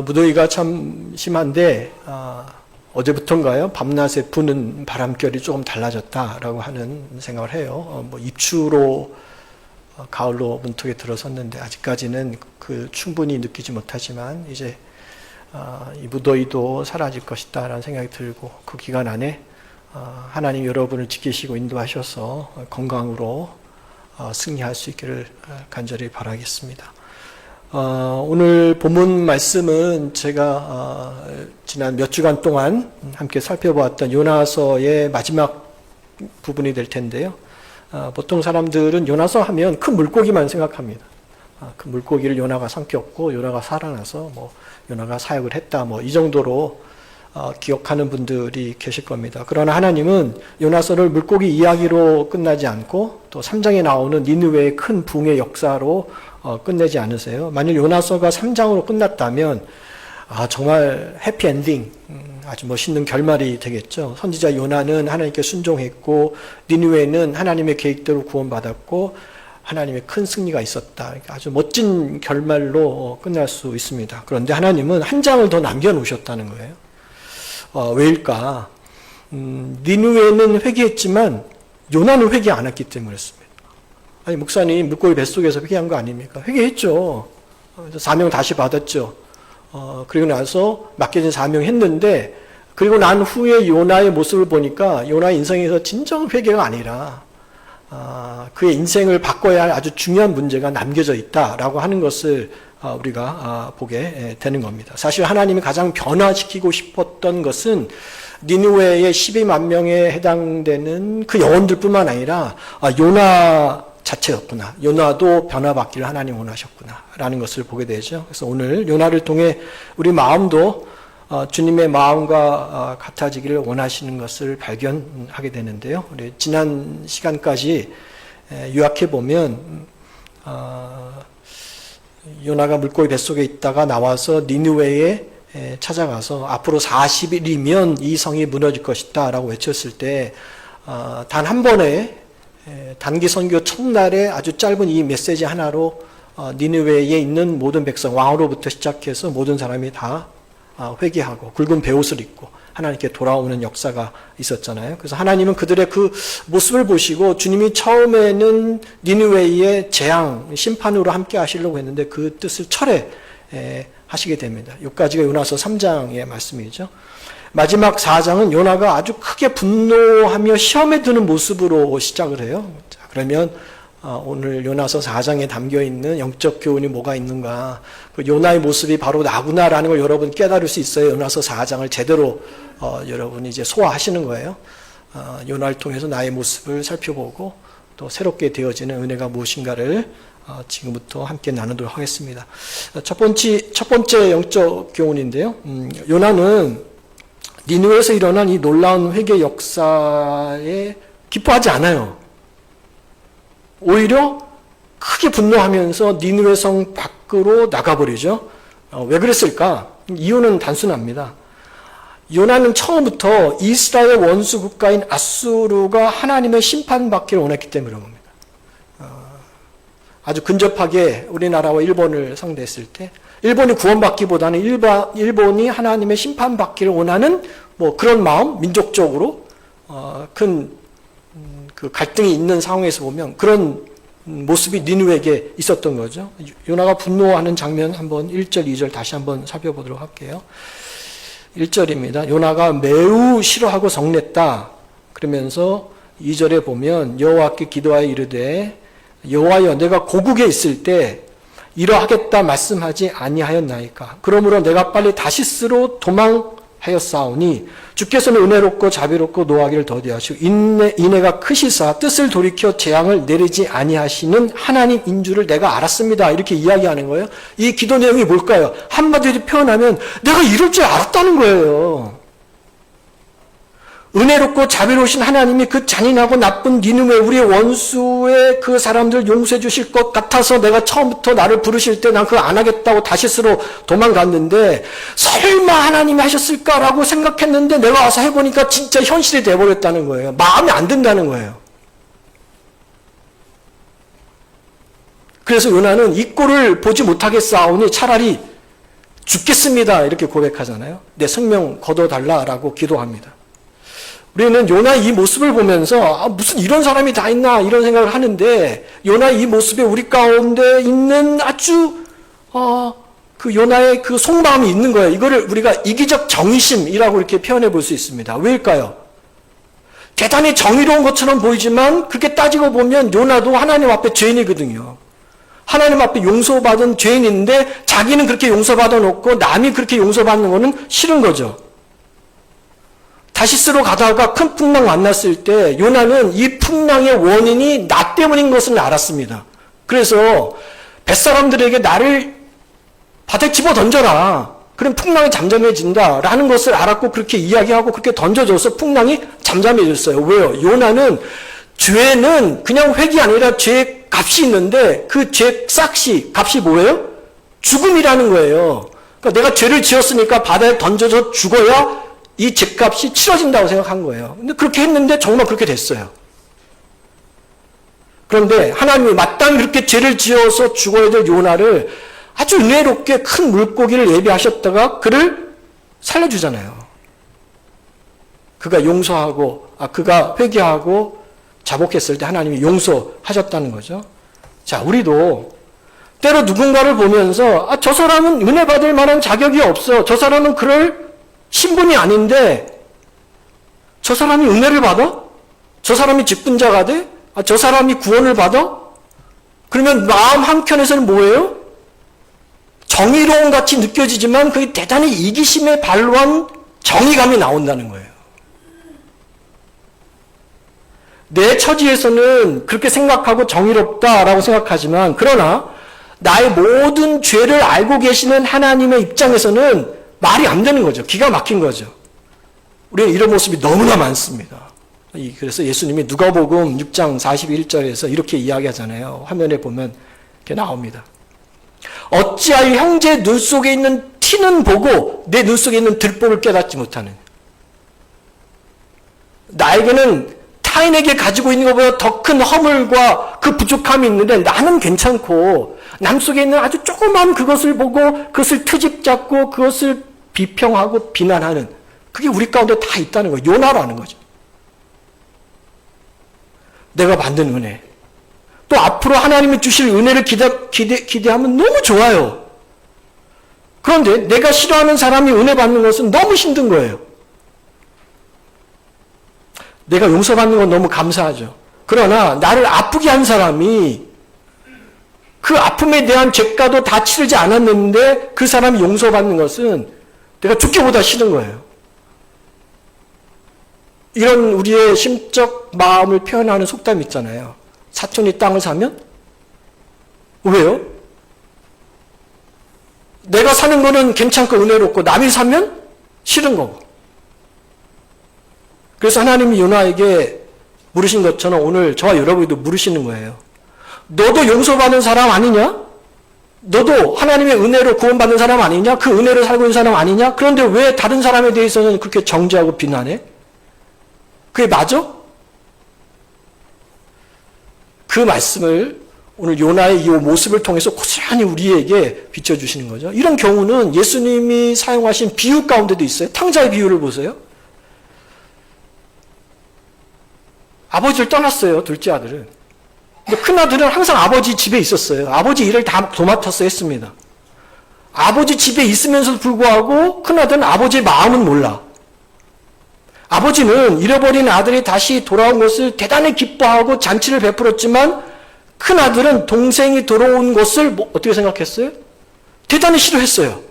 무더위가 참 심한데 어제부터인가요? 밤낮에 부는 바람결이 조금 달라졌다라고 하는 생각을 해요. 입추로 가을로 문턱에 들어섰는데 아직까지는 충분히 느끼지 못하지만 이제 이 무더위도 사라질 것이다라는 생각이 들고 그 기간 안에 하나님 여러분을 지키시고 인도하셔서 건강으로 승리할 수 있기를 간절히 바라겠습니다. 오늘 본문 말씀은 제가 지난 몇 주간 동안 함께 살펴보았던 요나서의 마지막 부분이 될 텐데요. 보통 사람들은 요나서 하면 큰 물고기만 생각합니다. 그 물고기를 요나가 삼켰고 요나가 살아나서 요나가 사역을 했다 이 정도로 기억하는 분들이 계실 겁니다. 그러나 하나님은 요나서를 물고기 이야기로 끝나지 않고 또 3장에 나오는 니느웨의 큰 붕의 역사로 끝내지 않으세요. 만일 요나서가 3장으로 끝났다면 정말 해피엔딩, 아주 멋있는 결말이 되겠죠. 선지자 요나는 하나님께 순종했고 니느웨는 하나님의 계획대로 구원받았고 하나님의 큰 승리가 있었다. 아주 멋진 결말로 끝날 수 있습니다. 그런데 하나님은 한 장을 더 남겨놓으셨다는 거예요. 왜일까? 니느웨는 회개했지만 요나는 회개 안 했기 때문에 그렇습니다. 아니 목사님 물고기 뱃속에서 회개한 거 아닙니까? 회개했죠. 사명 다시 받았죠. 그리고 나서 맡겨진 사명 했는데 그리고 난 후에 요나의 모습을 보니까 요나의 인생에서 진정 회개가 아니라 그의 인생을 바꿔야 할 아주 중요한 문제가 남겨져 있다라고 하는 것을 우리가 보게 되는 겁니다. 사실 하나님이 가장 변화시키고 싶었던 것은 니느웨의 12만 명에 해당되는 그 영혼들뿐만 아니라 요나 자체였구나. 요나도 변화받기를 하나님 원하셨구나 라는 것을 보게 되죠. 그래서 오늘 요나를 통해 우리 마음도 주님의 마음과 같아지기를 원하시는 것을 발견하게 되는데요. 우리 지난 시간까지 요약해 보면 요나가 물고기 뱃속에 있다가 나와서 니느웨에 찾아가서 앞으로 40일이면 이 성이 무너질 것이다 라고 외쳤을 때 단 한 번에 단기 선교 첫날에 아주 짧은 이 메시지 하나로 니느웨에 있는 모든 백성, 왕으로부터 시작해서 모든 사람이 다 회개하고 굵은 베옷을 입고 하나님께 돌아오는 역사가 있었잖아요. 그래서 하나님은 그들의 그 모습을 보시고 주님이 처음에는 니느웨의 재앙, 심판으로 함께 하시려고 했는데 그 뜻을 철회하시게 됩니다. 여기까지가 요나서 3장의 말씀이죠. 마지막 4장은 요나가 아주 크게 분노하며 시험에 드는 모습으로 시작을 해요. 자, 그러면 오늘 요나서 4장에 담겨있는 영적 교훈이 뭐가 있는가, 그 요나의 모습이 바로 나구나라는 걸 여러분 깨달을 수 있어요. 요나서 4장을 제대로 여러분이 이제 소화하시는 거예요. 요나를 통해서 나의 모습을 살펴보고 또 새롭게 되어지는 은혜가 무엇인가를 지금부터 함께 나누도록 하겠습니다. 첫 번째 영적 교훈인데요. 요나는 니느웨에서 일어난 이 놀라운 회개 역사에 기뻐하지 않아요. 오히려 크게 분노하면서 니느웨 성 밖으로 나가버리죠. 왜 그랬을까? 이유는 단순합니다. 요나는 처음부터 이스라엘 원수 국가인 아수르가 하나님의 심판받기를 원했기 때문에 그런 겁니다. 아주 근접하게 우리나라와 일본을 상대했을 때 일본이 구원받기보다는 일본이 하나님의 심판받기를 원하는 그런 마음, 민족적으로 큰 그 갈등이 있는 상황에서 보면 그런 모습이 니느웨에게 있었던 거죠. 요나가 분노하는 장면 한번 1절, 2절 다시 한번 살펴보도록 할게요. 1절입니다. 요나가 매우 싫어하고 성냈다. 그러면서 2절에 보면 여호와께 기도하여 이르되 여호와여 내가 고국에 있을 때 이러하겠다 말씀하지 아니하였나이까. 그러므로 내가 빨리 다시스로 도망하였사오니 주께서는 은혜롭고 자비롭고 노하기를 더디하시고 인애가 크시사 뜻을 돌이켜 재앙을 내리지 아니하시는 하나님인 줄을 내가 알았습니다. 이렇게 이야기하는 거예요. 이 기도 내용이 뭘까요? 한마디로 표현하면 내가 이럴 줄 알았다는 거예요. 은혜롭고 자비로우신 하나님이 그 잔인하고 나쁜 니느웨 우리의 원수의 그 사람들 용서해 주실 것 같아서 내가 처음부터 나를 부르실 때 난 그거 안 하겠다고 다시스로 도망갔는데 설마 하나님이 하셨을까라고 생각했는데 내가 와서 해보니까 진짜 현실이 돼버렸다는 거예요. 마음에 안 든다는 거예요. 그래서 요나는 이 꼴을 보지 못하겠사오니 차라리 죽겠습니다. 이렇게 고백하잖아요. 내 생명 거둬달라라고 기도합니다. 우리는 요나의 이 모습을 보면서 무슨 이런 사람이 다 있나 이런 생각을 하는데 요나의 이 모습에 우리 가운데 있는 아주 그 요나의 그 속마음이 있는 거예요. 이거를 우리가 이기적 정의심이라고 이렇게 표현해 볼 수 있습니다. 왜일까요? 대단히 정의로운 것처럼 보이지만 그렇게 따지고 보면 요나도 하나님 앞에 죄인이거든요. 하나님 앞에 용서받은 죄인인데 자기는 그렇게 용서받아 놓고 남이 그렇게 용서받는 거는 싫은 거죠. 다시스로 가다가 큰 풍랑 만났을 때 요나는 이 풍랑의 원인이 나 때문인 것을 알았습니다. 그래서 뱃사람들에게 나를 바다에 집어 던져라. 그럼 풍랑이 잠잠해진다라는 것을 알았고 그렇게 이야기하고 그렇게 던져줘서 풍랑이 잠잠해졌어요. 왜요? 요나는 죄는 그냥 획이 아니라 죄의 값이 있는데 그 죄 싹시 값이 뭐예요? 죽음이라는 거예요. 그러니까 내가 죄를 지었으니까 바다에 던져서 죽어야 이 죄값이 치러진다고 생각한 거예요. 근데 그렇게 했는데 정말 그렇게 됐어요. 그런데 하나님이 마땅히 그렇게 죄를 지어서 죽어야 될 요나를 아주 은혜롭게 큰 물고기를 예비하셨다가 그를 살려주잖아요. 그가 용서하고, 그가 회개하고 자복했을 때 하나님이 용서하셨다는 거죠. 자, 우리도 때로 누군가를 보면서 저 사람은 은혜 받을 만한 자격이 없어. 저 사람은 그럴 신분이 아닌데 저 사람이 은혜를 받아? 저 사람이 직분자가 돼? 저 사람이 구원을 받아? 그러면 마음 한켠에서는 뭐예요? 정의로운 같이 느껴지지만 그게 대단히 이기심에 발로한 정의감이 나온다는 거예요. 내 처지에서는 그렇게 생각하고 정의롭다라고 생각하지만 그러나 나의 모든 죄를 알고 계시는 하나님의 입장에서는 말이 안 되는 거죠. 기가 막힌 거죠. 우리는 이런 모습이 너무나 많습니다. 그래서 예수님이 누가복음 6장 41절에서 이렇게 이야기하잖아요. 화면에 보면 이렇게 나옵니다. 어찌하여 형제의 눈 속에 있는 티는 보고 내 눈 속에 있는 들보를 깨닫지 못하는. 나에게는 타인에게 가지고 있는 것보다 더 큰 허물과 그 부족함이 있는데 나는 괜찮고 남 속에 있는 아주 조그만 그것을 보고 그것을 트집 잡고 그것을 비평하고 비난하는 그게 우리 가운데 다 있다는 거예요. 요나라는 거죠. 내가 받는 은혜. 또 앞으로 하나님이 주실 은혜를 기대하면 너무 좋아요. 그런데 내가 싫어하는 사람이 은혜 받는 것은 너무 힘든 거예요. 내가 용서받는 건 너무 감사하죠. 그러나 나를 아프게 한 사람이 그 아픔에 대한 죄가도 다 치르지 않았는데 그 사람이 용서받는 것은 내가 죽기보다 싫은 거예요. 이런 우리의 심적 마음을 표현하는 속담이 있잖아요. 사촌이 땅을 사면? 왜요? 내가 사는 거는 괜찮고 은혜롭고 남이 사면 싫은 거고. 그래서 하나님이 요나에게 물으신 것처럼 오늘 저와 여러분도 물으시는 거예요. 너도 용서받은 사람 아니냐? 너도 하나님의 은혜로 구원받는 사람 아니냐? 그 은혜를 살고 있는 사람 아니냐? 그런데 왜 다른 사람에 대해서는 그렇게 정죄하고 비난해? 그게 맞아? 그 말씀을 오늘 요나의 이 모습을 통해서 고스란히 우리에게 비춰주시는 거죠. 이런 경우는 예수님이 사용하신 비유 가운데도 있어요. 탕자의 비유를 보세요. 아버지를 떠났어요, 둘째 아들은. 근데 큰 아들은 항상 아버지 집에 있었어요. 아버지 일을 다 도맡아서 했습니다. 아버지 집에 있으면서도 불구하고 큰 아들은 아버지의 마음은 몰라. 아버지는 잃어버린 아들이 다시 돌아온 것을 대단히 기뻐하고 잔치를 베풀었지만 큰 아들은 동생이 돌아온 것을 어떻게 생각했어요? 대단히 싫어했어요.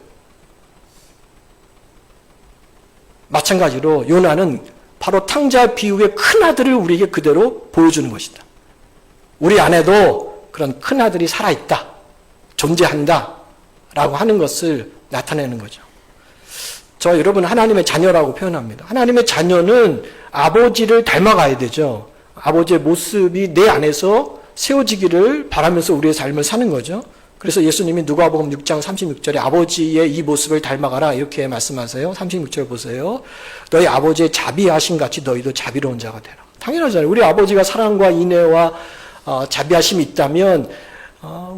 마찬가지로 요나는 바로 탕자 비유의 큰 아들을 우리에게 그대로 보여주는 것이다. 우리 안에도 그런 큰 아들이 살아있다, 존재한다 라고 하는 것을 나타내는 거죠. 저 여러분 하나님의 자녀라고 표현합니다. 하나님의 자녀는 아버지를 닮아가야 되죠. 아버지의 모습이 내 안에서 세워지기를 바라면서 우리의 삶을 사는 거죠. 그래서 예수님이 누가복음 6장 36절에 아버지의 이 모습을 닮아가라 이렇게 말씀하세요. 36절 보세요. 너희 아버지의 자비하심 같이 너희도 자비로운 자가 되라. 당연하잖아요. 우리 아버지가 사랑과 인애와 자비하심이 있다면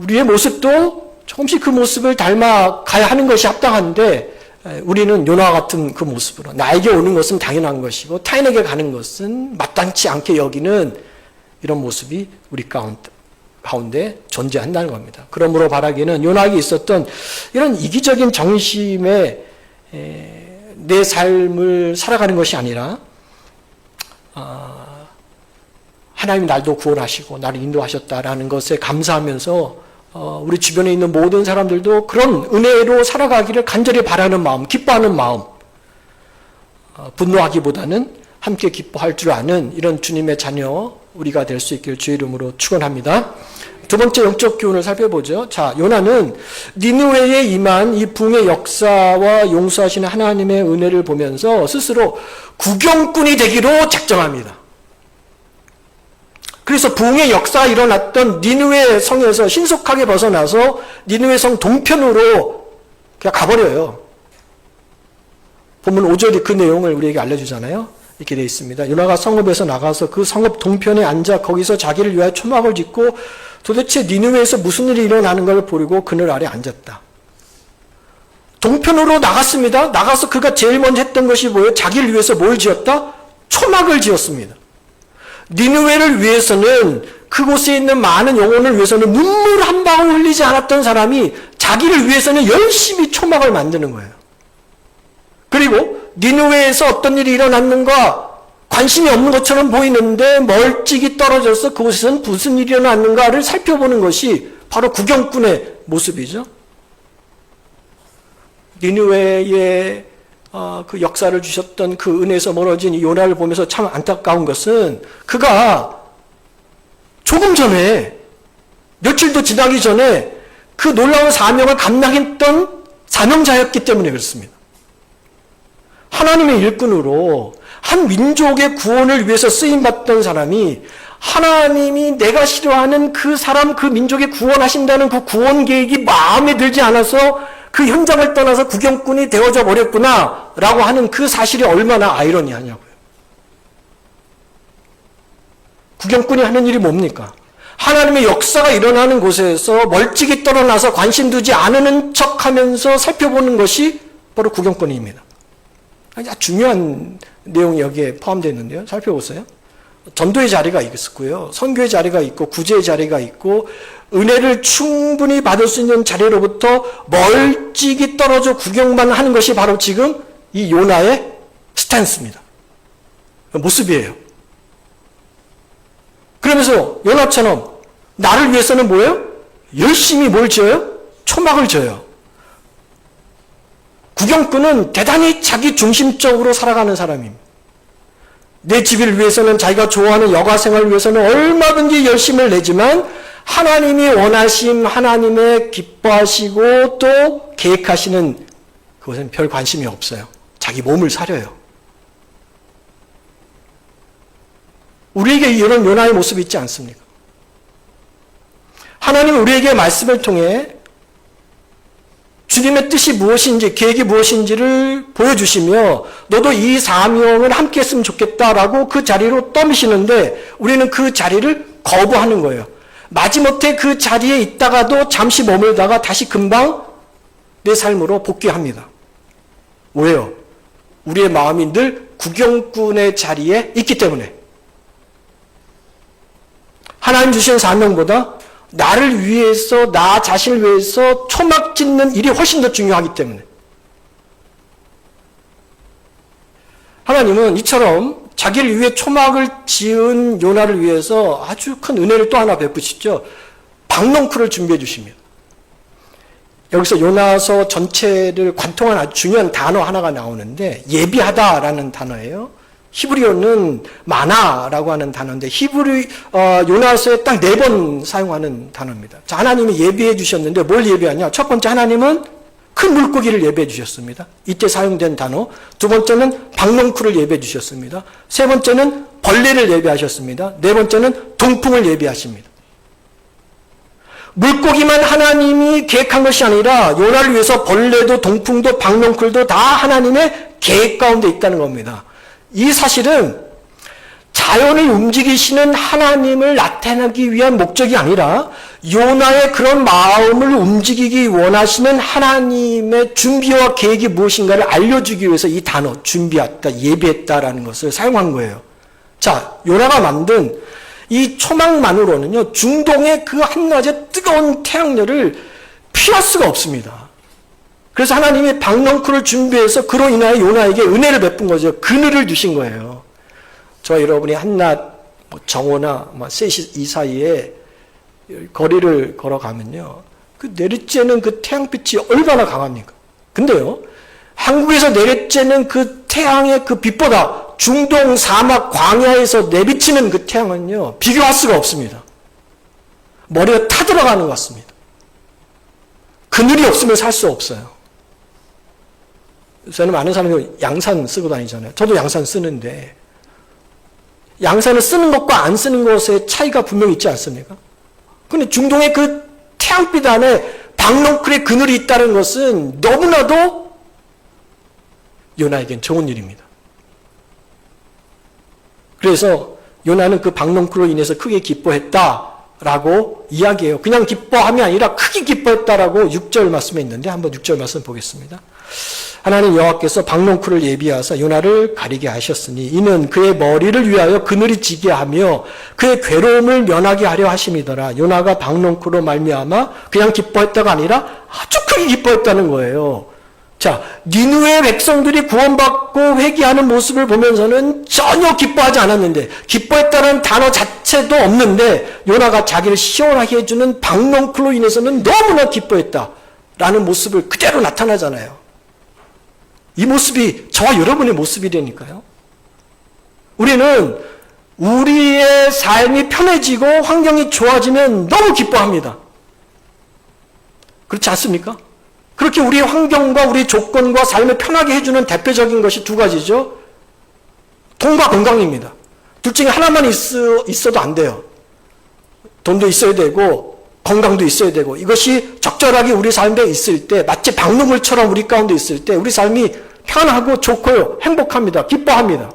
우리의 모습도 조금씩 그 모습을 닮아가야 하는 것이 합당한데 우리는 요나와 같은 그 모습으로 나에게 오는 것은 당연한 것이고 타인에게 가는 것은 마땅치 않게 여기는 이런 모습이 우리 가운데 존재한다는 겁니다. 그러므로 바라기는 요나에게 있었던 이런 이기적인 정심에 내 삶을 살아가는 것이 아니라 하나님이 날도 구원하시고 나를 인도하셨다라는 것에 감사하면서 우리 주변에 있는 모든 사람들도 그런 은혜로 살아가기를 간절히 바라는 마음, 기뻐하는 마음, 분노하기보다는 함께 기뻐할 줄 아는 이런 주님의 자녀 우리가 될 수 있기를 주의 이름으로 축원합니다. 두 번째 영적 교훈을 살펴보죠. 자, 요나는 니느웨에 임한 이 붕의 역사와 용서하시는 하나님의 은혜를 보면서 스스로 구경꾼이 되기로 작정합니다. 그래서 붕의 역사가 일어났던 니느웨 성에서 신속하게 벗어나서 니느웨 성 동편으로 그냥 가버려요. 본문 5절이 그 내용을 우리에게 알려주잖아요. 이렇게 되어 있습니다. 요나가 성읍에서 나가서 그 성읍 동편에 앉아 거기서 자기를 위하여 초막을 짓고 도대체 니느웨에서 무슨 일이 일어나는 걸 보려고 그늘 아래 앉았다. 동편으로 나갔습니다. 나가서 그가 제일 먼저 했던 것이 뭐예요? 자기를 위해서 뭘 지었다? 초막을 지었습니다. 니느웨를 위해서는 그곳에 있는 많은 영혼을 위해서는 눈물 한 방울 흘리지 않았던 사람이 자기를 위해서는 열심히 초막을 만드는 거예요. 그리고 니느웨에서 어떤 일이 일어났는가 관심이 없는 것처럼 보이는데 멀찍이 떨어져서 그곳에서는 무슨 일이 일어났는가를 살펴보는 것이 바로 구경꾼의 모습이죠. 니느웨의 그 역사를 주셨던 그 은혜에서 멀어진 이 요나를 보면서 참 안타까운 것은 그가 조금 전에 며칠도 지나기 전에 그 놀라운 사명을 감당했던 사명자였기 때문에 그렇습니다. 하나님의 일꾼으로 한 민족의 구원을 위해서 쓰임받던 사람이 하나님이 내가 싫어하는 그 사람, 그 민족의 구원하신다는 그 구원 계획이 마음에 들지 않아서 그 현장을 떠나서 구경꾼이 되어져 버렸구나 라고 하는 그 사실이 얼마나 아이러니하냐고요. 구경꾼이 하는 일이 뭡니까? 하나님의 역사가 일어나는 곳에서 멀찍이 떨어나서 관심 두지 않는 척하면서 살펴보는 것이 바로 구경꾼입니다. 아주 중요한 내용이 여기에 포함되어 있는데요. 살펴보세요. 전도의 자리가 있었고요. 선교의 자리가 있고 구제의 자리가 있고 은혜를 충분히 받을 수 있는 자리로부터 멀찍이 떨어져 구경만 하는 것이 바로 지금 이 요나의 스탠스입니다. 모습이에요. 그러면서 요나처럼 나를 위해서는 뭐예요? 열심히 뭘 지어요? 초막을 지어요. 구경꾼은 대단히 자기 중심적으로 살아가는 사람입니다. 내 집을 위해서는 자기가 좋아하는 여가생활을 위해서는 얼마든지 열심을 내지만 하나님이 원하심, 하나님의 기뻐하시고 또 계획하시는 그것은 별 관심이 없어요. 자기 몸을 사려요. 우리에게 이런 요나의 모습이 있지 않습니까? 하나님은 우리에게 말씀을 통해 주님의 뜻이 무엇인지, 계획이 무엇인지를 보여주시며 너도 이 사명을 함께 했으면 좋겠다라고 그 자리로 떠미시는데 우리는 그 자리를 거부하는 거예요. 마지못해 그 자리에 있다가도 잠시 머물다가 다시 금방 내 삶으로 복귀합니다. 왜요? 우리의 마음이 늘 구경꾼의 자리에 있기 때문에. 하나님 주신 사명보다 나를 위해서, 나 자신을 위해서 초막 짓는 일이 훨씬 더 중요하기 때문에. 하나님은 이처럼 자기를 위해 초막을 지은 요나를 위해서 아주 큰 은혜를 또 하나 베푸시죠. 박농쿨을 준비해 주십니다. 여기서 요나서 전체를 관통한 아주 중요한 단어 하나가 나오는데 예비하다라는 단어예요. 히브리어는 마나라고 하는 단어인데 요나서에 딱 4번 사용하는 단어입니다. 자, 하나님이 예비해 주셨는데 뭘 예비하냐? 첫 번째 하나님은 큰 물고기를 예비해 주셨습니다. 이때 사용된 단어. 두 번째는 박농쿨을 예비해 주셨습니다. 세 번째는 벌레를 예비하셨습니다. 네 번째는 동풍을 예비하십니다. 물고기만 하나님이 계획한 것이 아니라 요나를 위해서 벌레도 동풍도 박농쿨도 다 하나님의 계획 가운데 있다는 겁니다. 이 사실은 자연을 움직이시는 하나님을 나타내기 위한 목적이 아니라 요나의 그런 마음을 움직이기 원하시는 하나님의 준비와 계획이 무엇인가를 알려주기 위해서 이 단어 준비했다, 예비했다라는 것을 사용한 거예요. 자, 요나가 만든 이 초막만으로는요, 중동의 그 한낮의 뜨거운 태양열을 피할 수가 없습니다. 그래서 하나님이 박넝쿨을 준비해서 그로 인하여 요나에게 은혜를 베푼 거죠. 그늘을 주신 거예요. 저와 여러분이 한낮 정오나 3시 이 사이에 거리를 걸어가면요, 그 내리쬐는 그 태양빛이 얼마나 강합니까? 근데요, 한국에서 내리쬐는 그 태양의 그 빛보다 중동 사막 광야에서 내비치는 그 태양은요, 비교할 수가 없습니다. 머리가 타들어가는 것 같습니다. 그늘이 없으면 살 수 없어요. 저는 많은 사람들이 양산 쓰고 다니잖아요. 저도 양산 쓰는데 양산을 쓰는 것과 안 쓰는 것의 차이가 분명히 있지 않습니까? 근데 중동의 그 태양빛 안에 박넝쿨의 그늘이 있다는 것은 너무나도 요나에겐 좋은 일입니다. 그래서 요나는 그 박넝쿨로 인해서 크게 기뻐했다라고 이야기해요. 그냥 기뻐함이 아니라 크게 기뻐했다라고 6절 말씀에 있는데 한번 6절 말씀 보겠습니다. 하나님 여호와께서 박넝쿨을 예비하사 요나를 가리게 하셨으니 이는 그의 머리를 위하여 그늘이 지게 하며 그의 괴로움을 면하게 하려 하심이더라. 요나가 박넝쿨로 말미암아 그냥 기뻐했다가 아니라 아주 크게 기뻐했다는 거예요. 자, 니느웨 백성들이 구원받고 회개하는 모습을 보면서는 전혀 기뻐하지 않았는데, 기뻐했다는 단어 자체도 없는데 요나가 자기를 시원하게 해주는 박넝쿨로 인해서는 너무나 기뻐했다라는 모습을 그대로 나타나잖아요. 이 모습이 저와 여러분의 모습이라니까요. 우리는 우리의 삶이 편해지고 환경이 좋아지면 너무 기뻐합니다. 그렇지 않습니까? 그렇게 우리의 환경과 우리의 조건과 삶을 편하게 해주는 대표적인 것이 두 가지죠. 돈과 건강입니다. 둘 중에 하나만 있어도 안 돼요. 돈도 있어야 되고 건강도 있어야 되고, 이것이 적절하게 우리 삶에 있을 때, 마치 박농물처럼 우리 가운데 있을 때 우리 삶이 편하고 좋고요, 행복합니다, 기뻐합니다.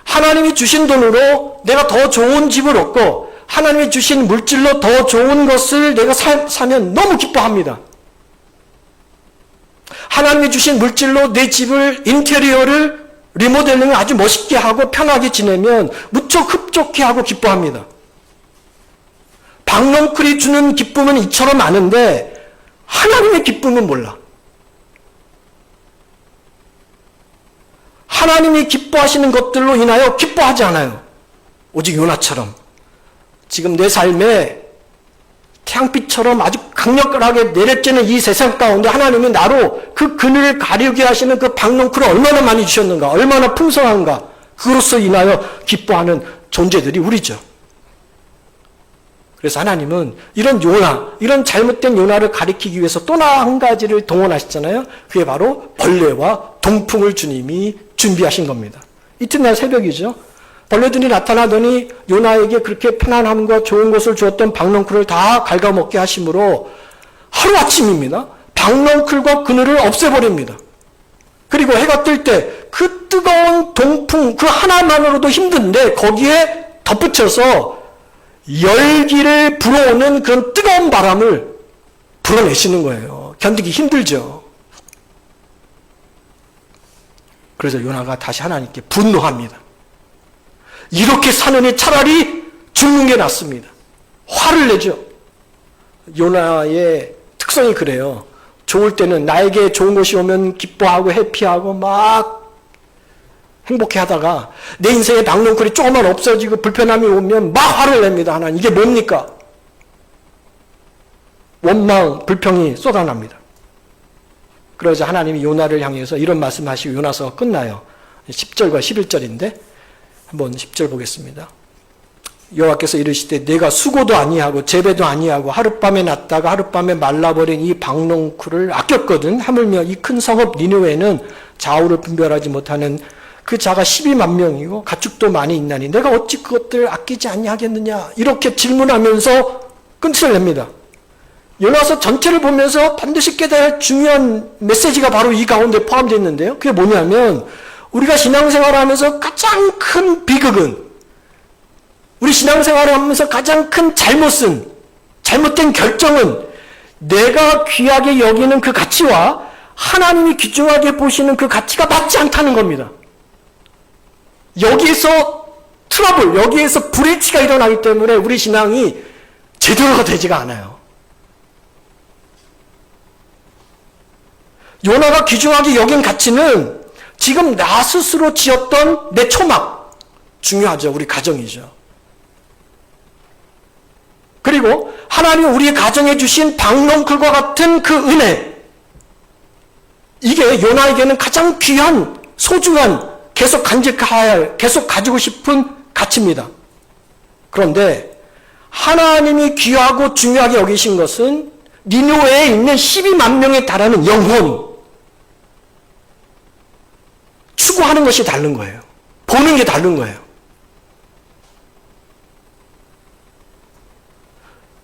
하나님이 주신 돈으로 내가 더 좋은 집을 얻고 하나님이 주신 물질로 더 좋은 것을 내가 사면 너무 기뻐합니다. 하나님이 주신 물질로 내 집을, 인테리어를 리모델링을 아주 멋있게 하고 편하게 지내면 무척 흡족해하고 기뻐합니다. 박넝쿨이 주는 기쁨은 이처럼 많은데 하나님의 기쁨은 몰라. 하나님이 기뻐하시는 것들로 인하여 기뻐하지 않아요. 오직 요나처럼 지금 내 삶에 태양빛처럼 아주 강력하게 내려쬐는 이 세상 가운데 하나님이 나로 그 그늘을 가리게 하시는 그 박넝쿨을 얼마나 많이 주셨는가, 얼마나 풍성한가, 그로서 인하여 기뻐하는 존재들이 우리죠. 그래서 하나님은 이런 요나, 이런 잘못된 요나를 가리키기 위해서 또 한 가지를 동원하셨잖아요. 그게 바로 벌레와 동풍을 주님이 준비하신 겁니다. 이튿날 새벽이죠. 벌레들이 나타나더니 요나에게 그렇게 편안함과 좋은 것을 주었던 박넝쿨을 다 갉아먹게 하심으로 하루아침입니다. 박넝쿨과 그늘을 없애버립니다. 그리고 해가 뜰 때 그 뜨거운 동풍 그 하나만으로도 힘든데 거기에 덧붙여서 열기를 불어오는 그런 뜨거운 바람을 불어내시는 거예요. 견디기 힘들죠. 그래서 요나가 다시 하나님께 분노합니다. 이렇게 사느니 차라리 죽는 게 낫습니다. 화를 내죠. 요나의 특성이 그래요. 좋을 때는 나에게 좋은 것이 오면 기뻐하고 해피하고 막 행복해 하다가 내 인생에 박넝쿨이 조금만 없어지고 불편함이 오면 막 화를 냅니다. 하나님, 이게 뭡니까? 원망, 불평이 쏟아납니다. 그러자 하나님이 요나를 향해서 이런 말씀하시고 요나서가 끝나요. 10절과 11절인데 한번 10절 보겠습니다. 여호와께서 이르시되 내가 수고도 아니하고 재배도 아니하고 하룻밤에 났다가 하룻밤에 말라버린 이 박넝쿨을 아꼈거든. 하물며 이 큰 성읍 니느웨는 좌우를 분별하지 못하는 그 자가 12만 명이고 가축도 많이 있나니 내가 어찌 그것들 아끼지 아니하겠느냐, 이렇게 질문하면서 끝을 냅니다. 요나서 전체를 보면서 반드시 깨달을 중요한 메시지가 바로 이 가운데 포함되어 있는데요. 그게 뭐냐면 우리가 신앙생활을 하면서 가장 큰 비극은, 우리 신앙생활을 하면서 가장 큰 잘못된 결정은 내가 귀하게 여기는 그 가치와 하나님이 귀중하게 보시는 그 가치가 맞지 않다는 겁니다. 여기에서 트러블, 여기에서 브레이크가 일어나기 때문에 우리 신앙이 제대로가 되지가 않아요. 요나가 귀중하게 여긴 가치는 지금 나 스스로 지었던 내 초막, 중요하죠. 우리 가정이죠. 그리고 하나님 우리의 가정에 주신 박넝쿨과 같은 그 은혜, 이게 요나에게는 가장 귀한, 소중한, 계속 간직해야 할, 계속 가지고 싶은 가치입니다. 그런데 하나님이 귀하고 중요하게 여기신 것은 니느웨에 있는 12만 명에 달하는 영혼, 추구하는 것이 다른 거예요. 보는 게 다른 거예요.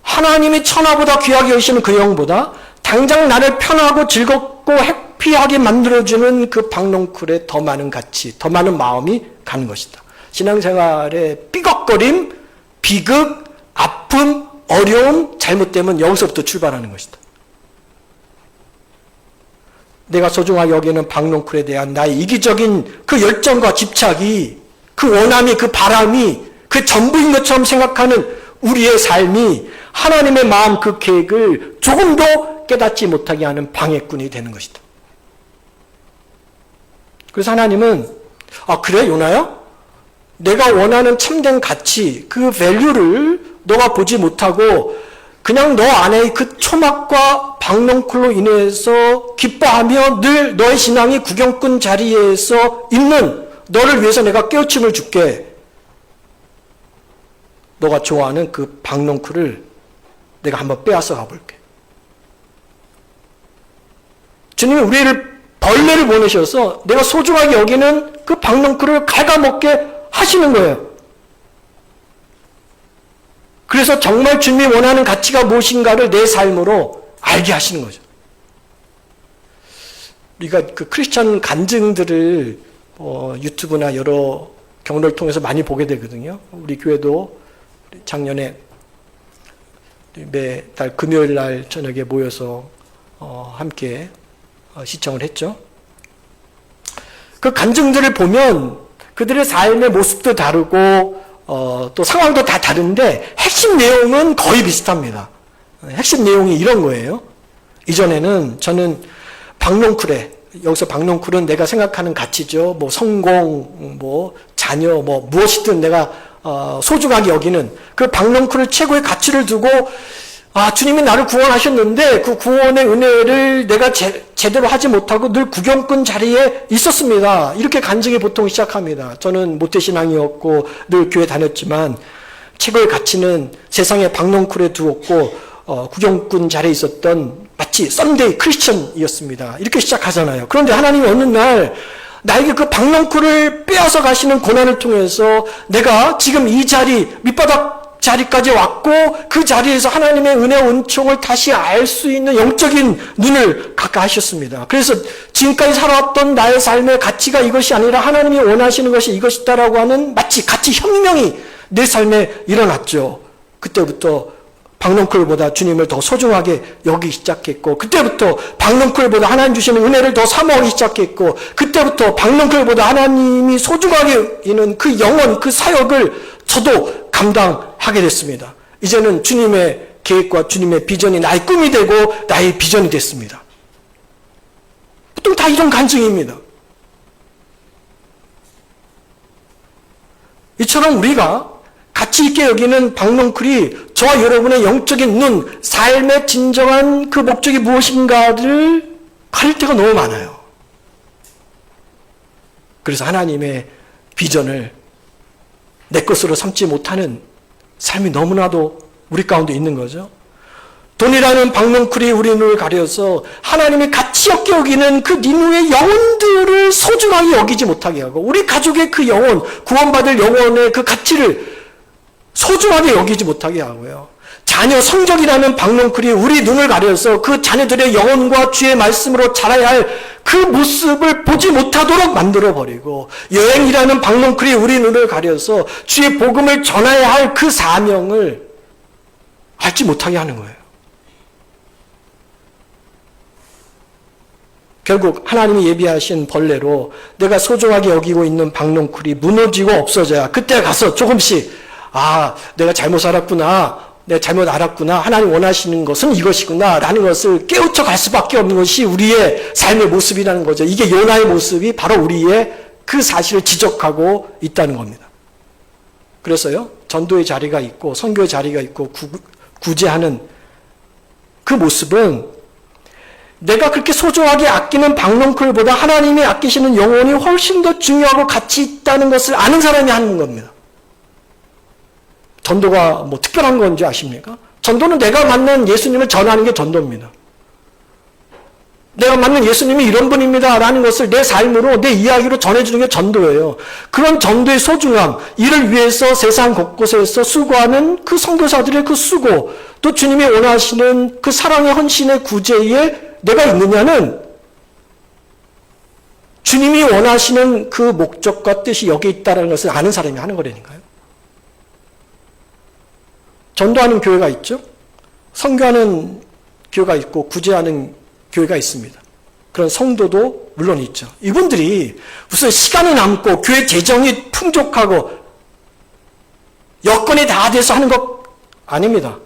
하나님이 천하보다 귀하게 여기시는 그 영보다 당장 나를 편하고 즐겁고 해피하게 만들어주는 그 박넝쿨에 더 많은 가치, 더 많은 마음이 가는 것이다. 신앙생활의 삐걱거림, 비극, 아픔, 어려움, 잘못되면 여기서부터 출발하는 것이다. 내가 소중하게 여기는 박넝쿨에 대한 나의 이기적인 그 열정과 집착이, 그 원함이, 그 바람이 그 전부인 것처럼 생각하는 우리의 삶이 하나님의 마음, 그 계획을 조금도 깨닫지 못하게 하는 방해꾼이 되는 것이다. 그래서 하나님은, 그래 요나야? 내가 원하는 참된 가치, 그 밸류를 너가 보지 못하고 그냥 너 안에 그 초막과 박넝쿨로 인해서 기뻐하며 늘 너의 신앙이 구경꾼 자리에서 있는 너를 위해서 내가 깨우침을 줄게. 너가 좋아하는 그 박넝쿨을 내가 한번 빼앗아 가볼게. 주님이 우리를 벌레를 보내셔서 내가 소중하게 여기는 그 박넝쿨을 갉아먹게 하시는 거예요. 그래서 정말 주님이 원하는 가치가 무엇인가를 내 삶으로 알게 하시는 거죠. 우리가 그 크리스천 간증들을 유튜브나 여러 경로를 통해서 많이 보게 되거든요. 우리 교회도 작년에 매달 금요일 날 저녁에 모여서 함께 시청을 했죠. 그 간증들을 보면 그들의 삶의 모습도 다르고 또 상황도 다 다른데 핵심 내용은 거의 비슷합니다. 핵심 내용이 이런 거예요. 이전에는 저는 박넝쿨에, 여기서 박넝쿨은 내가 생각하는 가치죠. 뭐 성공, 뭐 자녀, 뭐 무엇이든 내가 소중하게 여기는 그 박넝쿨을 최고의 가치를 두고 주님이 나를 구원하셨는데 그 구원의 은혜를 내가 제대로 하지 못하고 늘 구경꾼 자리에 있었습니다. 이렇게 간증이 보통 시작합니다. 저는 모태신앙이었고 늘 교회 다녔지만 최고의 가치는 세상에 박넝쿨에 두었고 구경꾼 자리에 있었던 마치 썬데이 크리스천이었습니다. 이렇게 시작하잖아요. 그런데 하나님이 어느 날 나에게 그 박넝쿨을 빼앗아 가시는 고난을 통해서 내가 지금 이 자리, 밑바닥 자리까지 왔고 그 자리에서 하나님의 은혜와 은총을 다시 알 수 있는 영적인 눈을 갖게 하셨습니다. 그래서 지금까지 살아왔던 나의 삶의 가치가 이것이 아니라 하나님이 원하시는 것이 이것이다라고 하는 마치 가치 혁명이 내 삶에 일어났죠. 그때부터 박넝쿨보다 주님을 더 소중하게 여기기 시작했고, 그때부터 박넝쿨보다 하나님 주시는 은혜를 더 사모하기 시작했고, 그때부터 박넝쿨보다 하나님이 소중하게 여기는 그 영혼, 그 사역을 저도 감당하게 됐습니다. 이제는 주님의 계획과 주님의 비전이 나의 꿈이 되고 나의 비전이 됐습니다. 보통 다 이런 간증입니다. 이처럼 우리가 가치 있게 여기는 박넝쿨이 저와 여러분의 영적인 눈, 삶의 진정한 그 목적이 무엇인가를 가릴 때가 너무 많아요. 그래서 하나님의 비전을 내 것으로 삼지 못하는 삶이 너무나도 우리 가운데 있는 거죠. 돈이라는 박넝쿨이 우리 눈을 가려서 하나님의 가치 없게 여기는 그 니느웨의 영혼들을 소중하게 여기지 못하게 하고, 우리 가족의 그 영혼, 구원받을 영혼의 그 가치를 소중하게 여기지 못하게 하고요. 자녀 성적이라는 박넝쿨이 우리 눈을 가려서 그 자녀들의 영혼과 주의 말씀으로 자라야 할 그 모습을 보지 못하도록 만들어버리고, 여행이라는 박넝쿨이 우리 눈을 가려서 주의 복음을 전해야 할 그 사명을 알지 못하게 하는 거예요. 결국 하나님이 예비하신 벌레로 내가 소중하게 여기고 있는 박넝쿨이 무너지고 없어져야 그때 가서 조금씩 내가 잘못 살았구나, 내가 잘못 알았구나, 하나님 원하시는 것은 이것이구나 라는 것을 깨우쳐 갈 수밖에 없는 것이 우리의 삶의 모습이라는 거죠. 이게 요나의 모습이 바로 우리의 그 사실을 지적하고 있다는 겁니다. 그래서요, 전도의 자리가 있고 선교의 자리가 있고 구제하는 그 모습은 내가 그렇게 소중하게 아끼는 박넝쿨보다 하나님이 아끼시는 영혼이 훨씬 더 중요하고 가치 있다는 것을 아는 사람이 하는 겁니다. 전도가 뭐 특별한 건지 아십니까? 전도는 내가 만난 예수님을 전하는 게 전도입니다. 내가 만난 예수님이 이런 분입니다 라는 것을 내 삶으로, 내 이야기로 전해주는 게 전도예요. 그런 전도의 소중함, 이를 위해서 세상 곳곳에서 수고하는 그 선교사들의 그 수고, 또 주님이 원하시는 그 사랑의 헌신의 구제에 내가 있느냐는 주님이 원하시는 그 목적과 뜻이 여기에 있다는 것을 아는 사람이 하는 거라니까요. 전도하는 교회가 있죠. 선교하는 교회가 있고 구제하는 교회가 있습니다. 그런 성도도 물론 있죠. 이분들이 무슨 시간이 남고 교회 재정이 풍족하고 여건이 다 돼서 하는 것 아닙니다.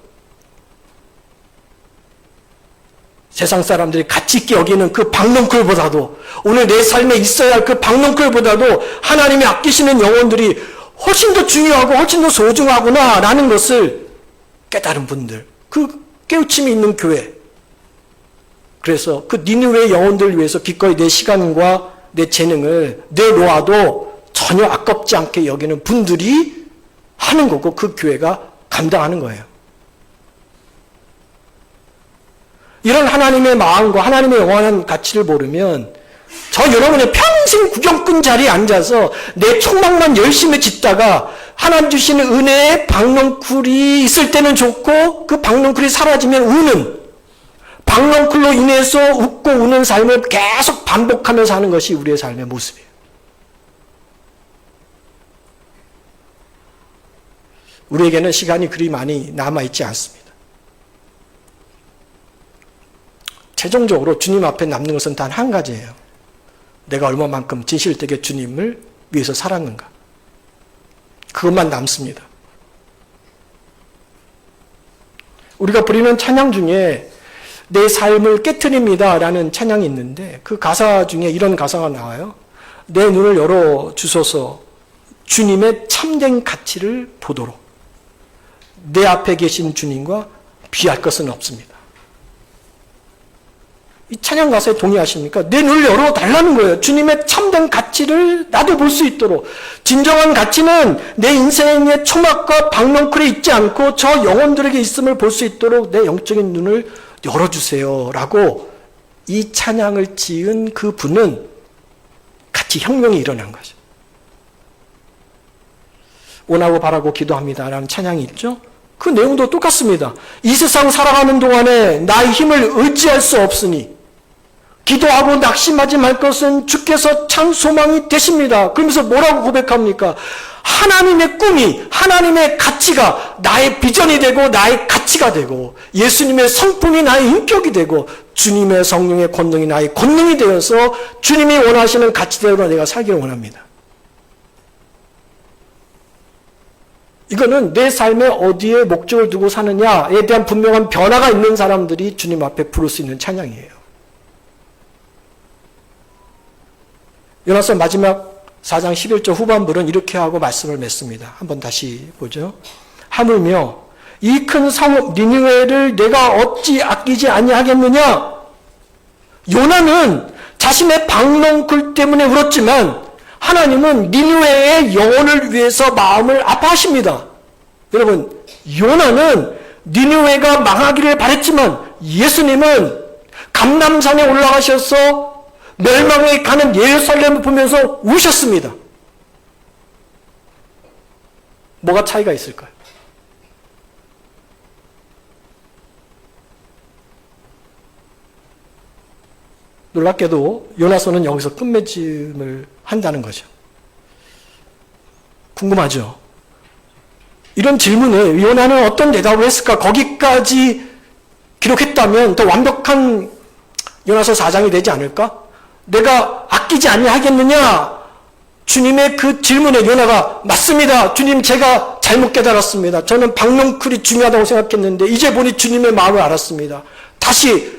세상 사람들이 가치 있게 여기는 그 박넝쿨보다도, 오늘 내 삶에 있어야 할 그 박넝쿨보다도 하나님이 아끼시는 영혼들이 훨씬 더 중요하고 훨씬 더 소중하구나 라는 것을 깨달은 분들, 그 깨우침이 있는 교회. 그래서 그 니느웨의 영혼들을 위해서 기꺼이 내 시간과 내 재능을 내놓아도 전혀 아깝지 않게 여기는 분들이 하는 거고, 그 교회가 감당하는 거예요. 이런 하나님의 마음과 하나님의 영원한 가치를 모르면 저 여러분의 평생 구경꾼 자리에 앉아서 내 촉망만 열심히 짓다가 하나님 주시는 은혜의 박넝쿨이 있을 때는 좋고 그 박넝쿨이 사라지면 우는, 박넝쿨로 인해서 웃고 우는 삶을 계속 반복하면서 하는 것이 우리의 삶의 모습이에요. 우리에게는 시간이 그리 많이 남아있지 않습니다. 최종적으로 주님 앞에 남는 것은 단 한 가지예요. 내가 얼마만큼 진실되게 주님을 위해서 살았는가. 그것만 남습니다. 우리가 부르는 찬양 중에 내 삶을 깨트립니다 라는 찬양이 있는데, 그 가사 중에 이런 가사가 나와요. 내 눈을 열어주소서 주님의 참된 가치를 보도록. 내 앞에 계신 주님과 비할 것은 없습니다. 이 찬양 가사에 동의하십니까? 내 눈을 열어달라는 거예요. 주님의 참된 가치를 나도 볼 수 있도록. 진정한 가치는 내 인생의 초막과 박넝쿨에 있지 않고 저 영혼들에게 있음을 볼 수 있도록 내 영적인 눈을 열어주세요 라고 이 찬양을 지은 그 분은 가치 혁명이 일어난 거죠. 원하고 바라고 기도합니다 라는 찬양이 있죠. 그 내용도 똑같습니다. 이 세상 살아가는 동안에 나의 힘을 의지할 수 없으니 기도하고 낙심하지 말 것은 주께서 참 소망이 되십니다. 그러면서 뭐라고 고백합니까? 하나님의 꿈이, 하나님의 가치가 나의 비전이 되고 나의 가치가 되고, 예수님의 성품이 나의 인격이 되고, 주님의 성령의 권능이 나의 권능이 되어서 주님이 원하시는 가치대로 내가 살기를 원합니다. 이거는 내 삶에 어디에 목적을 두고 사느냐에 대한 분명한 변화가 있는 사람들이 주님 앞에 부를 수 있는 찬양이에요. 요나서 마지막 4장 11절 후반부는 이렇게 하고 말씀을 맺습니다. 한번 다시 보죠. 하물며 이 큰 성읍 니느웨를 내가 어찌 아끼지 아니하겠느냐. 요나는 자신의 박넝쿨 때문에 울었지만 하나님은 니느웨의 영혼을 위해서 마음을 아파하십니다. 여러분, 요나는 니느웨가 망하기를 바랬지만 예수님은 감람산에 올라가셔서 멸망에 가는 예루살렘을 보면서 우셨습니다. 뭐가 차이가 있을까요? 놀랍게도 요나서는 여기서 끝맺음을 한다는 거죠. 궁금하죠? 이런 질문에 요나는 어떤 대답을 했을까? 거기까지 기록했다면 더 완벽한 요나서 4장이 되지 않을까? 내가 아끼지 아니하겠느냐? 주님의 그 질문에 요나가 맞습니다. 주님, 제가 잘못 깨달았습니다. 저는 박농쿨이 중요하다고 생각했는데 이제 보니 주님의 마음을 알았습니다. 다시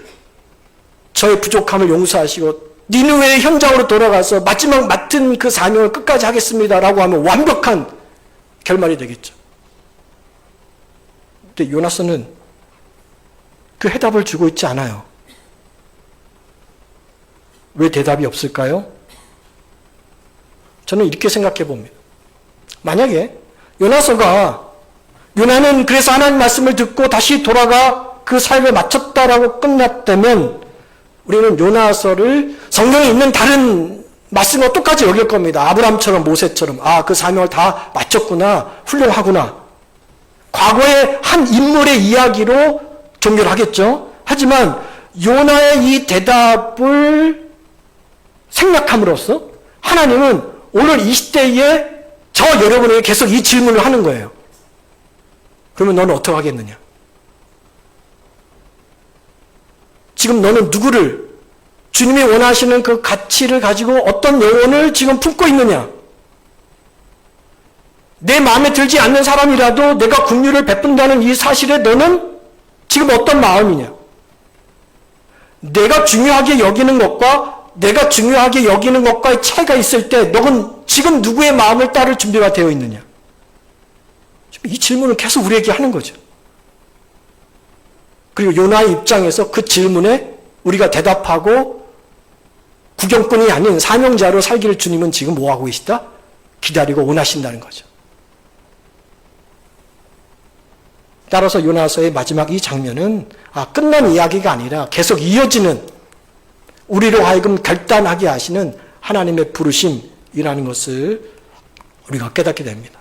저의 부족함을 용서하시고 니느웨의 현장으로 돌아가서 마지막 맡은 그 사명을 끝까지 하겠습니다라고 하면 완벽한 결말이 되겠죠. 근데 요나서는 그 해답을 주고 있지 않아요. 왜 대답이 없을까요? 저는 이렇게 생각해 봅니다. 만약에 요나는 그래서 하나님 말씀을 듣고 다시 돌아가 그 삶을 마쳤다라고 끝났다면 우리는 요나서를 성경에 있는 다른 말씀과 똑같이 여길 겁니다. 아브라함처럼 모세처럼 그 사명을 다 마쳤구나, 훌륭하구나. 과거의 한 인물의 이야기로 종교를 하겠죠. 하지만 요나의 이 대답을 생략함으로써 하나님은 오늘 이 시대에 저 여러분에게 계속 이 질문을 하는 거예요. 그러면 너는 어떻게 하겠느냐? 지금 너는 누구를, 주님이 원하시는 그 가치를 가지고 어떤 영혼을 지금 품고 있느냐? 내 마음에 들지 않는 사람이라도 내가 긍휼을 베푼다는 이 사실에 너는 지금 어떤 마음이냐? 내가 중요하게 여기는 것과 내가 중요하게 여기는 것과의 차이가 있을 때 너는 지금 누구의 마음을 따를 준비가 되어 있느냐? 이 질문을 계속 우리에게 하는 거죠. 그리고 요나의 입장에서 그 질문에 우리가 대답하고 구경꾼이 아닌 사명자로 살기를 주님은 지금 뭐하고 계시다? 기다리고 원하신다는 거죠. 따라서 요나서의 마지막 이 장면은 끝난 이야기가 아니라 계속 이어지는, 우리로 하여금 결단하게 하시는 하나님의 부르심이라는 것을 우리가 깨닫게 됩니다.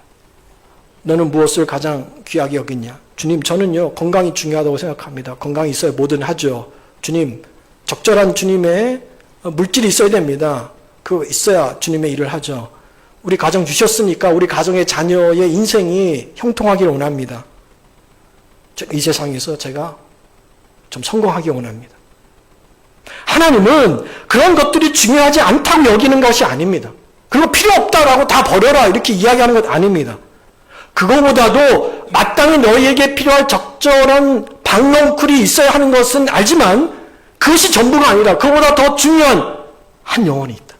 너는 무엇을 가장 귀하게 여기냐? 주님, 저는요 건강이 중요하다고 생각합니다. 건강이 있어야 뭐든 하죠. 주님, 적절한 주님의 물질이 있어야 됩니다. 그거 있어야 주님의 일을 하죠. 우리 가정 주셨으니까 우리 가정의 자녀의 인생이 형통하기를 원합니다. 이 세상에서 제가 좀 성공하기 원합니다. 하나님은 그런 것들이 중요하지 않다고 여기는 것이 아닙니다. 그거 필요 없다라고 다 버려라 이렇게 이야기하는 것 아닙니다. 그거보다도 마땅히 너희에게 필요할 적절한 박농쿨이 있어야 하는 것은 알지만 그것이 전부가 아니라 그거보다 더 중요한 한 영혼이 있다.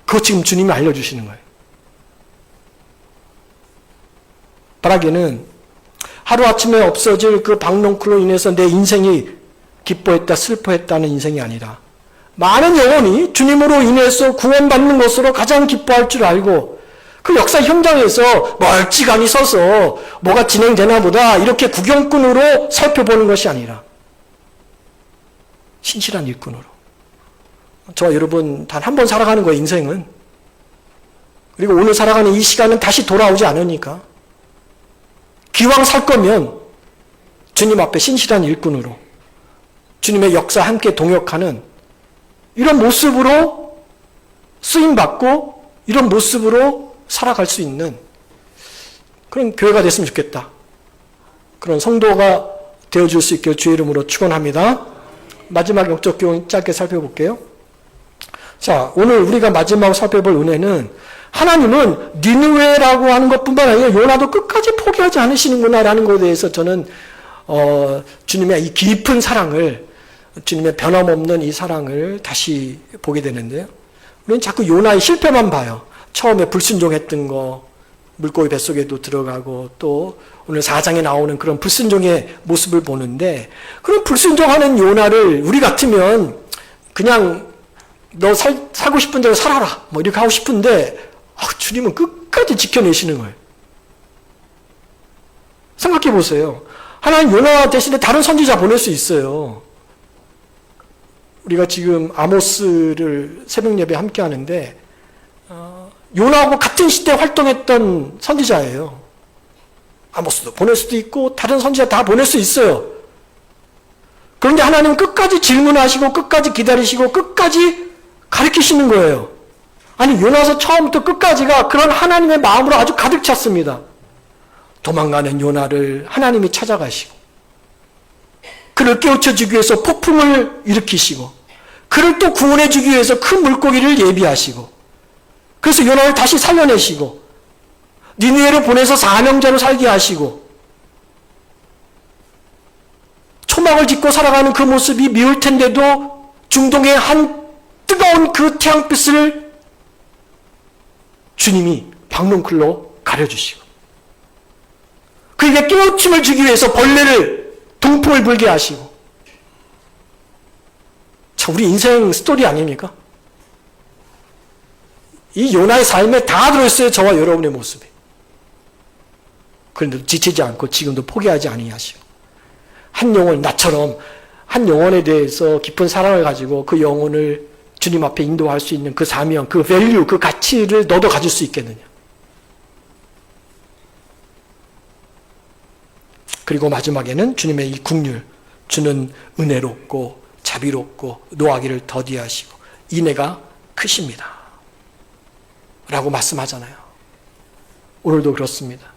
그거 지금 주님이 알려주시는 거예요. 바라기는 하루아침에 없어질 그 박농쿨로 인해서 내 인생이 기뻐했다, 슬퍼했다는 인생이 아니라 많은 영혼이 주님으로 인해서 구원받는 것으로 가장 기뻐할 줄 알고 그 역사 현장에서 멀찌감히 서서 뭐가 진행되나 보다 이렇게 구경꾼으로 살펴보는 것이 아니라 신실한 일꾼으로. 저와 여러분 단 한 번 살아가는 거예요, 인생은. 그리고 오늘 살아가는 이 시간은 다시 돌아오지 않으니까 기왕 살 거면 주님 앞에 신실한 일꾼으로 주님의 역사 함께 동역하는 이런 모습으로 쓰임받고 이런 모습으로 살아갈 수 있는 그런 교회가 됐으면 좋겠다. 그런 성도가 되어줄 수 있기를 주의 이름으로 축원합니다. 마지막 영적 교훈 짧게 살펴볼게요. 자, 오늘 우리가 마지막으로 살펴볼 은혜는 하나님은 니느웨라고 하는 것뿐만 아니라 요나도 끝까지 포기하지 않으시는구나라는 것에 대해서 저는 주님의 이 깊은 사랑을, 주님의 변함없는 이 사랑을 다시 보게 되는데요. 우리는 자꾸 요나의 실패만 봐요. 처음에 불순종했던 거, 물고기 뱃속에도 들어가고 또 오늘 4장에 나오는 그런 불순종의 모습을 보는데 그런 불순종하는 요나를 우리 같으면 그냥 너 살고 싶은 대로 살아라 뭐 이렇게 하고 싶은데 주님은 끝까지 지켜내시는 거예요. 생각해 보세요. 하나님 요나 대신에 다른 선지자 보낼 수 있어요. 우리가 지금 아모스를 새벽 예배 함께 하는데 요나하고 같은 시대에 활동했던 선지자예요. 아모스도 보낼 수도 있고 다른 선지자 다 보낼 수 있어요. 그런데 하나님은 끝까지 질문하시고 끝까지 기다리시고 끝까지 가르치시는 거예요. 아니 요나서 처음부터 끝까지가 그런 하나님의 마음으로 아주 가득 찼습니다. 도망가는 요나를 하나님이 찾아가시고 그를 깨우쳐주기 위해서 폭풍을 일으키시고 그를 또 구원해주기 위해서 큰 물고기를 예비하시고 그래서 요나를 다시 살려내시고 니느웨를 보내서 사명자로 살게 하시고 초막을 짓고 살아가는 그 모습이 미울 텐데도 중동의 한 뜨거운 그 태양빛을 주님이 박농클로 가려주시고 그에게 깨우침을 주기 위해서 벌레를 동풍을 불게 하시고 참 우리 인생 스토리 아닙니까? 이 요나의 삶에 다 들어있어요. 저와 여러분의 모습이. 그런데도 지치지 않고 지금도 포기하지 아니하시고 한 영혼 나처럼 한 영혼에 대해서 깊은 사랑을 가지고 그 영혼을 주님 앞에 인도할 수 있는 그 사명, 그 밸류, 그 가치를 너도 가질 수 있겠느냐. 그리고 마지막에는 주님의 이 국률, 주는 은혜롭고 자비롭고 노하기를 더디하시고 인애가 크십니다. 라고 말씀하잖아요. 오늘도 그렇습니다.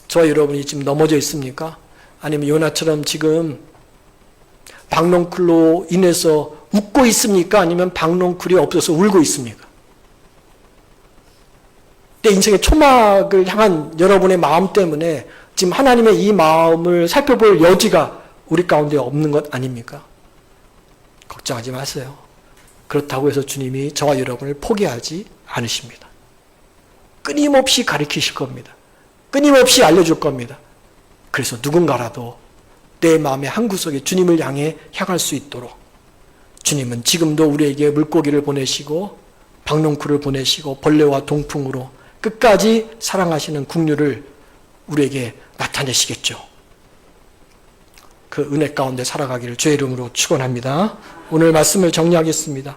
저와 여러분이 지금 넘어져 있습니까? 아니면 요나처럼 지금 박농쿨로 인해서 웃고 있습니까? 아니면 박농쿨이 없어서 울고 있습니까? 내 인생의 초막을 향한 여러분의 마음 때문에 지금 하나님의 이 마음을 살펴볼 여지가 우리 가운데 없는 것 아닙니까? 걱정하지 마세요. 그렇다고 해서 주님이 저와 여러분을 포기하지 않으십니다. 끊임없이 가르치실 겁니다. 끊임없이 알려줄 겁니다. 그래서 누군가라도 내 마음의 한구석에 주님을 향할 수 있도록 주님은 지금도 우리에게 물고기를 보내시고 박농쿨을 보내시고 벌레와 동풍으로 끝까지 사랑하시는 국류를 우리에게 나타내시겠죠. 그 은혜 가운데 살아가기를 주의 이름으로 축원합니다. 오늘 말씀을 정리하겠습니다.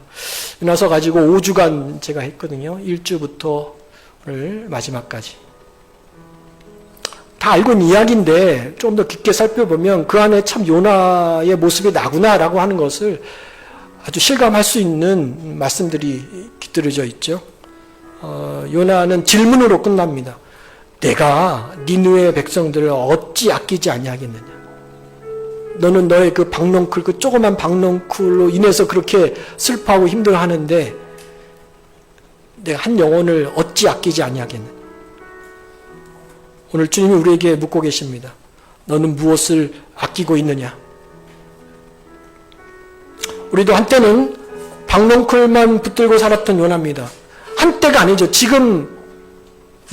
요나서 가지고 5주간 제가 했거든요. 1주부터 오늘 마지막까지. 다 알고 있는 이야기인데 좀 더 깊게 살펴보면 그 안에 참 요나의 모습이 나구나라고 하는 것을 아주 실감할 수 있는 말씀들이 깃들여져 있죠. 요나는 질문으로 끝납니다. 내가 니느웨 백성들을 어찌 아끼지 아니하겠느냐. 너는 너의 그 박농쿨, 그 조그만 박농쿨로 인해서 그렇게 슬퍼하고 힘들어하는데 내가 한 영혼을 어찌 아끼지 아니하겠느냐. 오늘 주님이 우리에게 묻고 계십니다. 너는 무엇을 아끼고 있느냐? 우리도 한때는 박농쿨만 붙들고 살았던 요나입니다. 한때가 아니죠. 지금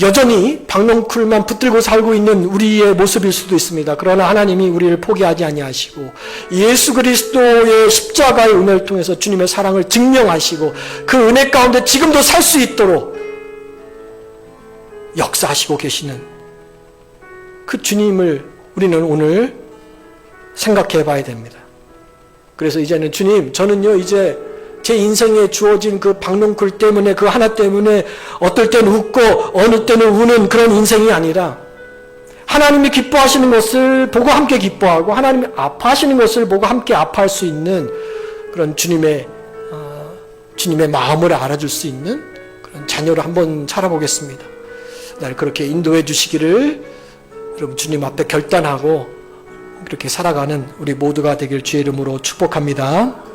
여전히 박농쿨만 붙들고 살고 있는 우리의 모습일 수도 있습니다. 그러나 하나님이 우리를 포기하지 아니하시고 예수 그리스도의 십자가의 은혜를 통해서 주님의 사랑을 증명하시고 그 은혜 가운데 지금도 살 수 있도록 역사하시고 계시는 그 주님을 우리는 오늘 생각해 봐야 됩니다. 그래서 이제는 주님, 저는요 이제 제 인생에 주어진 그 박농쿨 때문에 그 하나 때문에 어떨 때는 웃고 어느 때는 우는 그런 인생이 아니라 하나님이 기뻐하시는 것을 보고 함께 기뻐하고 하나님이 아파하시는 것을 보고 함께 아파할 수 있는 그런 주님의 마음을 알아줄 수 있는 그런 자녀로 한번 살아보겠습니다. 날 그렇게 인도해 주시기를 여러분 주님 앞에 결단하고 그렇게 살아가는 우리 모두가 되길 주의 이름으로 축복합니다.